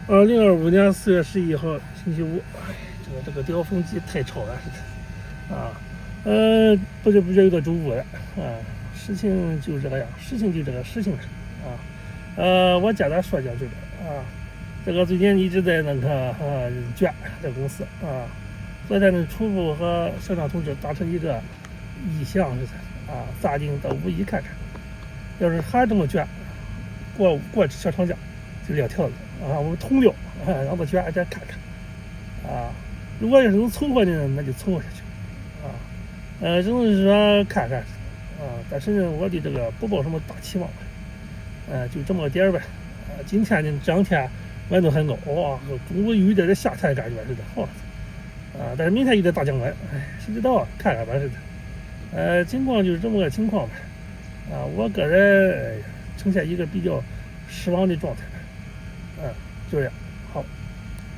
2025年4月11号星期五，这个调风机太吵了，是的啊。不知不觉又到周五了啊。事情就这个样，事情是啊。我简单说讲这个啊。这个最近一直在那个卷这公司啊。昨天呢，初步和校长同志达成一个意向是啊，抓紧到5.1看看，要是还这么卷，过小长假就撂挑子啊，我们同僚让他卷再看看啊。如果要是能凑合呢，那就凑合下去啊。只能是说看看啊，但是呢，我对这个不抱什么大期望，就这么点呗。今天呢，这两天温度很高，哇，中午有一点夏天感觉似的，好。但是明天有点大降温，谁知道看看吧似的。情况就是这么个情况呗。我个人呈现一个比较失望的状态。就这样，好。